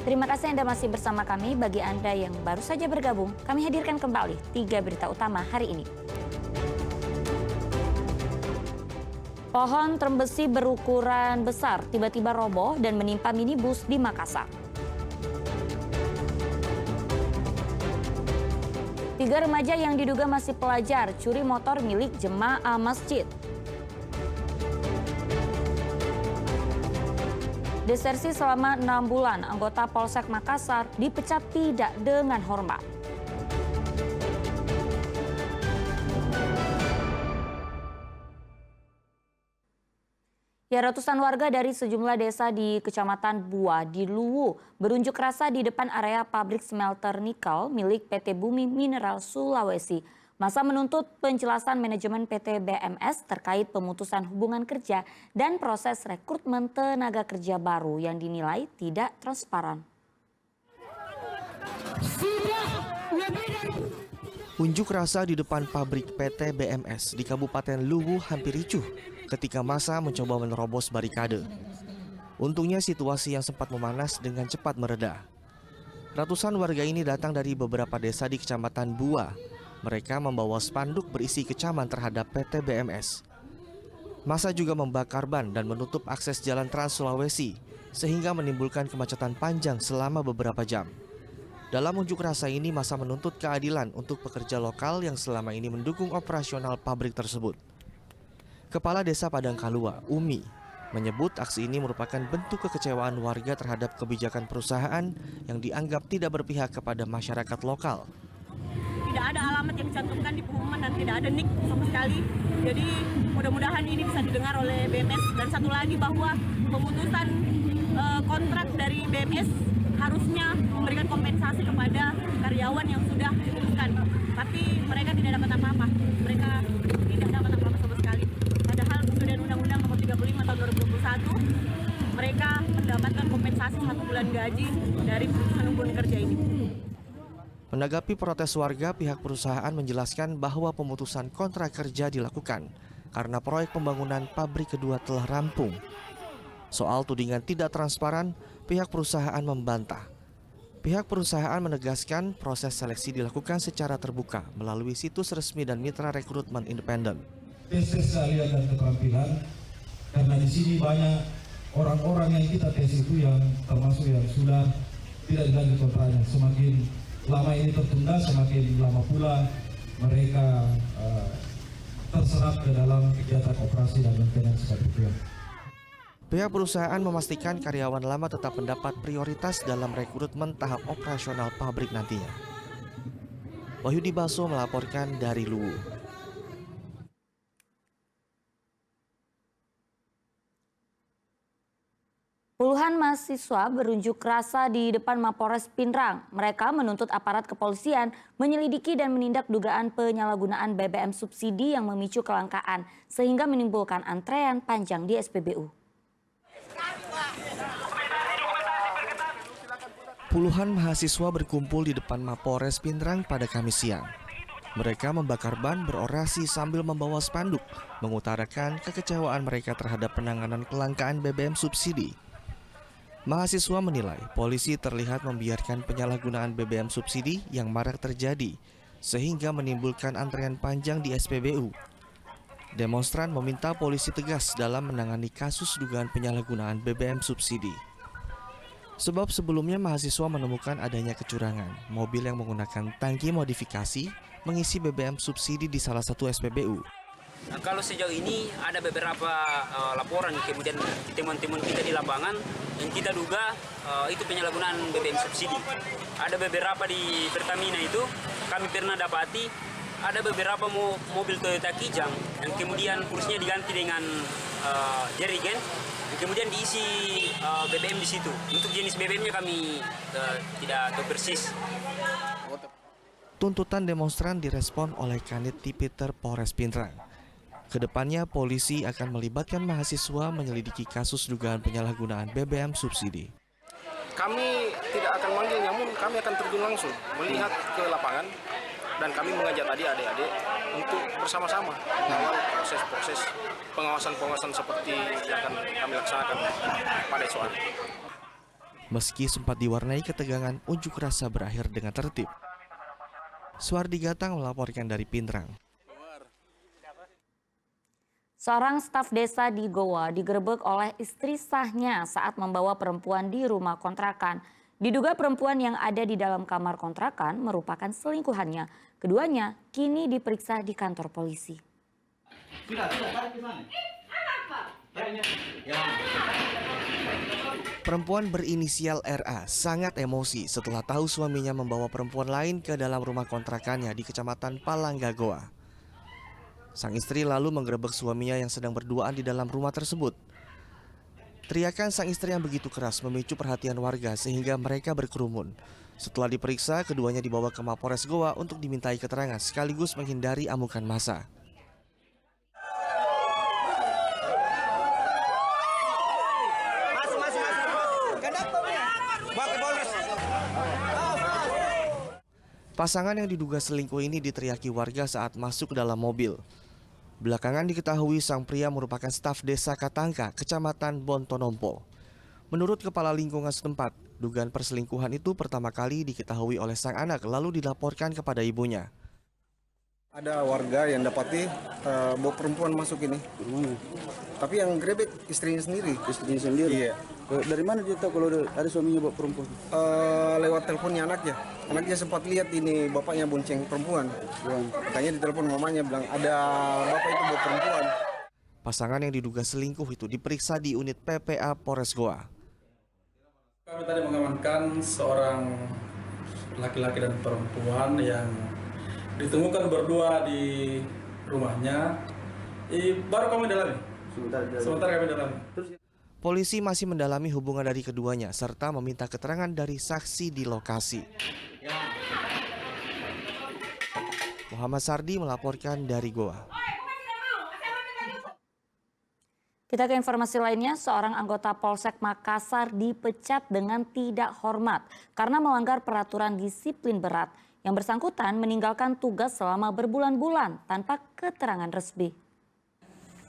Terima kasih Anda masih bersama kami. Bagi Anda yang baru saja bergabung, kami hadirkan kembali 3 berita utama hari ini. Pohon terembesi berukuran besar tiba-tiba roboh dan menimpa minibus di Makassar. 3 remaja yang diduga masih pelajar curi motor milik jemaah masjid. Desersi selama 6 bulan, anggota Polsek Makassar dipecat tidak dengan hormat. Ya, ratusan warga dari sejumlah desa di Kecamatan Bua di Luwu berunjuk rasa di depan area pabrik smelter nikel milik PT Bumi Mineral Sulawesi. Masa menuntut penjelasan manajemen PT BMS terkait pemutusan hubungan kerja dan proses rekrutmen tenaga kerja baru yang dinilai tidak transparan. Unjuk rasa di depan pabrik PT BMS di Kabupaten Luwu hampir ricuh ketika massa mencoba menerobos barikade. Untungnya situasi yang sempat memanas dengan cepat mereda. Ratusan warga ini datang dari beberapa desa di Kecamatan Bua. Mereka membawa spanduk berisi kecaman terhadap PT BMS. Massa juga membakar ban dan menutup akses jalan Trans Sulawesi sehingga menimbulkan kemacetan panjang selama beberapa jam. Dalam unjuk rasa ini, massa menuntut keadilan untuk pekerja lokal yang selama ini mendukung operasional pabrik tersebut. Kepala Desa Padangkalua, Umi, menyebut aksi ini merupakan bentuk kekecewaan warga terhadap kebijakan perusahaan yang dianggap tidak berpihak kepada masyarakat lokal. Tidak ada alamat yang dicantumkan di pengumuman dan tidak ada nik sama sekali. Jadi mudah-mudahan ini bisa didengar oleh BMS. Dan satu lagi bahwa pemutusan kontrak dari BMS harusnya memberikan kompensasi kepada karyawan yang sudah diputuskan. Tapi mereka tidak dapat apa-apa. Mereka tidak dapat apa-apa sama sekali. Padahal sesuai dengan Undang-Undang Nomor 35 Tahun 2021, mereka mendapatkan kompensasi 1 bulan gaji dari pemutusan hubungan kerja ini. Menanggapi protes warga, pihak perusahaan menjelaskan bahwa pemutusan kontrak kerja dilakukan karena proyek pembangunan pabrik kedua telah rampung. Soal tudingan tidak transparan, pihak perusahaan membantah. Pihak perusahaan menegaskan proses seleksi dilakukan secara terbuka melalui situs resmi dan mitra rekrutmen independen. Tes keahlian dan keterampilan, karena di sini banyak orang-orang yang kita tes itu yang termasuk yang sudah tidak dilanjut kontraknya. Semakin lama ini tertunda, semakin lama pula mereka terserap ke dalam kegiatan operasi dan maintenance seperti itu. Pihak perusahaan memastikan karyawan lama tetap mendapat prioritas dalam rekrutmen tahap operasional pabrik nantinya. Wahyudi Baso melaporkan dari Luwu. Puluhan mahasiswa berunjuk rasa di depan Mapores Pinrang. Mereka menuntut aparat kepolisian menyelidiki dan menindak dugaan penyalahgunaan BBM subsidi yang memicu kelangkaan sehingga menimbulkan antrean panjang di SPBU. Puluhan mahasiswa berkumpul di depan Mapores Pinrang pada Kamis siang. Mereka membakar ban, berorasi sambil membawa spanduk, mengutarakan kekecewaan mereka terhadap penanganan kelangkaan BBM subsidi. Mahasiswa menilai polisi terlihat membiarkan penyalahgunaan BBM subsidi yang marak terjadi, sehingga menimbulkan antrean panjang di SPBU. Demonstran meminta polisi tegas dalam menangani kasus dugaan penyalahgunaan BBM subsidi. Sebab sebelumnya mahasiswa menemukan adanya kecurangan, mobil yang menggunakan tangki modifikasi mengisi BBM subsidi di salah satu SPBU. Nah, kalau sejauh ini ada beberapa laporan kemudian teman-teman kita di lapangan yang kita duga itu penyalahgunaan BBM subsidi. Ada beberapa di Pertamina itu kami pernah dapati ada beberapa mobil Toyota Kijang yang kemudian kursinya diganti dengan jerigen dan kemudian diisi BBM di situ. Untuk jenis BBM-nya kami tidak tahu persis. Tuntutan demonstran direspon oleh Kanit Tipiter Polres Pinrang. Kedepannya polisi akan melibatkan mahasiswa menyelidiki kasus dugaan penyalahgunaan BBM subsidi. Kami tidak akan manggil, namun kami akan terjun langsung melihat ke lapangan dan kami mengajak adik-adik untuk bersama-sama mengawal proses-proses pengawasan-pengawasan seperti yang akan kami laksanakan pada esok hari. Meski sempat diwarnai ketegangan, unjuk rasa berakhir dengan tertib. Suardi Gatang melaporkan dari Pindrang. Seorang staf desa di Goa digerebek oleh istri sahnya saat membawa perempuan di rumah kontrakan. Diduga perempuan yang ada di dalam kamar kontrakan merupakan selingkuhannya. Keduanya kini diperiksa di kantor polisi. Perempuan berinisial RA sangat emosi setelah tahu suaminya membawa perempuan lain ke dalam rumah kontrakannya di Kecamatan Palangga, Goa. Sang istri lalu menggerebek suaminya yang sedang berduaan di dalam rumah tersebut. Teriakan sang istri yang begitu keras memicu perhatian warga sehingga mereka berkerumun. Setelah diperiksa, keduanya dibawa ke Mapores Goa untuk dimintai keterangan sekaligus menghindari amukan massa. Pasangan yang diduga selingkuh ini diteriaki warga saat masuk ke dalam mobil. Belakangan diketahui sang pria merupakan staf desa Katangka, Kecamatan Bontonompo. Menurut kepala lingkungan setempat, dugaan perselingkuhan itu pertama kali diketahui oleh sang anak lalu dilaporkan kepada ibunya. Ada warga yang dapati bawa perempuan masuk ini. Tapi yang grebek istrinya sendiri. Istrinya sendiri? Iya. Dari mana dia tahu kalau ada suaminya bawa perempuan? Lewat teleponnya anaknya. Anaknya sempat lihat ini bapaknya bonceng perempuan. Katanya di telepon mamanya bilang ada bapak itu bawa perempuan. Pasangan yang diduga selingkuh itu diperiksa di unit PPA Polres Goa. Kami tadi mengamankan seorang laki-laki dan perempuan yang ditemukan berdua di rumahnya. Baru kami dalami. Sementara kami dalami. Polisi masih mendalami hubungan dari keduanya serta meminta keterangan dari saksi di lokasi. Muhammad Sardi melaporkan dari Goa. Kita ke informasi lainnya, seorang anggota Polsek Makassar dipecat dengan tidak hormat karena melanggar peraturan disiplin berat. Yang bersangkutan meninggalkan tugas selama berbulan-bulan tanpa keterangan resmi.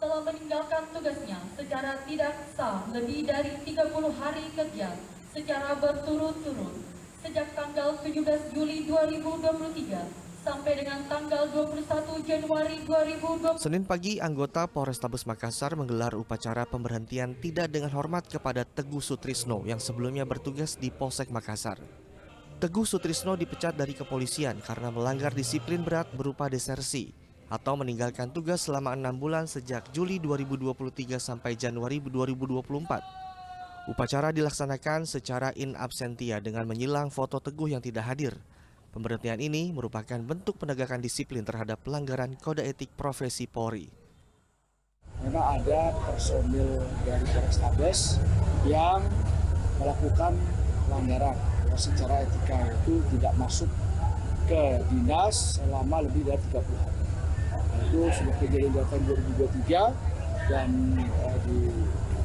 Telah meninggalkan tugasnya secara tidak sah lebih dari 30 hari kerja secara berturut-turut sejak tanggal 17 Juli 2023 sampai dengan tanggal 21 Januari 2020. Senin pagi, anggota Polrestabes Makassar menggelar upacara pemberhentian tidak dengan hormat kepada Teguh Sutrisno yang sebelumnya bertugas di Polsek Makassar. Teguh Sutrisno dipecat dari kepolisian karena melanggar disiplin berat berupa desersi atau meninggalkan tugas selama 6 bulan sejak Juli 2023 sampai Januari 2024. Upacara dilaksanakan secara in absentia dengan menyilang foto Teguh yang tidak hadir. Pemberhentian ini merupakan bentuk penegakan disiplin terhadap pelanggaran kode etik profesi Polri. Memang ada personil dari Polrestabes yang melakukan pelanggaran secara etika, itu tidak masuk ke dinas selama lebih dari 30 hari. Itu sudah kejadian di tahun 2023 dan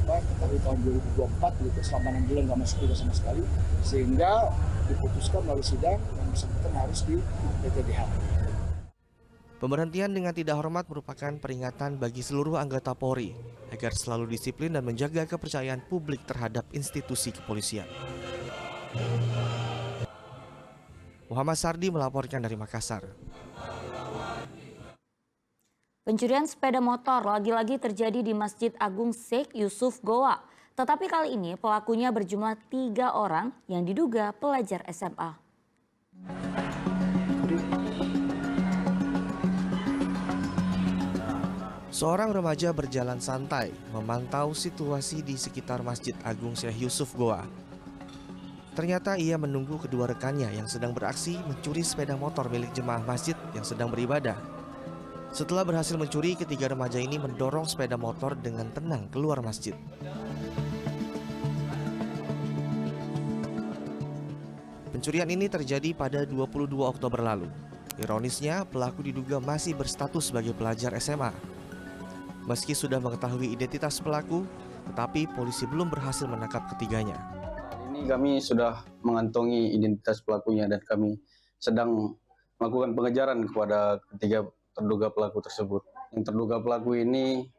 ketahui tahun 2024 itu selama 6 bulan nggak masuk juga sama sekali, sehingga diputuskan melalui sidang yang bersangkutan harus di PTDH. Pemberhentian dengan tidak hormat merupakan peringatan bagi seluruh anggota Polri agar selalu disiplin dan menjaga kepercayaan publik terhadap institusi kepolisian. Muhammad Sardi melaporkan dari Makassar. Pencurian sepeda motor lagi-lagi terjadi di Masjid Agung Sheikh Yusuf Goa. Tetapi kali ini pelakunya berjumlah 3 orang yang diduga pelajar SMA. Seorang remaja berjalan santai memantau situasi di sekitar Masjid Agung Sheikh Yusuf Goa. Ternyata ia menunggu kedua rekannya yang sedang beraksi mencuri sepeda motor milik jemaah masjid yang sedang beribadah. Setelah berhasil mencuri, ketiga remaja ini mendorong sepeda motor dengan tenang keluar masjid. Pencurian ini terjadi pada 22 Oktober lalu. Ironisnya, pelaku diduga masih berstatus sebagai pelajar SMA. Meski sudah mengetahui identitas pelaku, tetapi polisi belum berhasil menangkap ketiganya. Ini kami sudah mengantongi identitas pelakunya dan kami sedang melakukan pengejaran kepada ketiga terduga pelaku tersebut. Yang terduga pelaku ini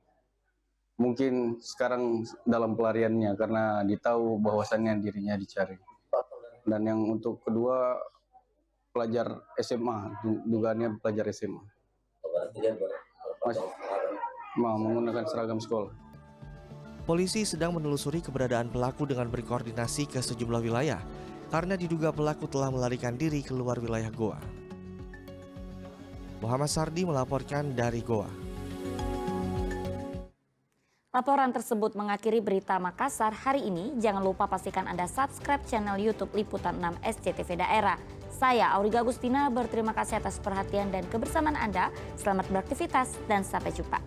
Mungkin sekarang dalam pelariannya karena ditahu bahwasannya dirinya dicari. Dan yang untuk kedua pelajar SMA, dugaannya pelajar SMA. Masih mau menggunakan seragam sekolah. Polisi sedang menelusuri keberadaan pelaku dengan berkoordinasi ke sejumlah wilayah karena diduga pelaku telah melarikan diri keluar wilayah Goa. Muhammad Sardi melaporkan dari Goa. Laporan tersebut mengakhiri berita Makassar hari ini. Jangan lupa pastikan Anda subscribe channel YouTube Liputan 6 SCTV Daerah. Saya Auriga Agustina berterima kasih atas perhatian dan kebersamaan Anda. Selamat beraktivitas dan sampai jumpa.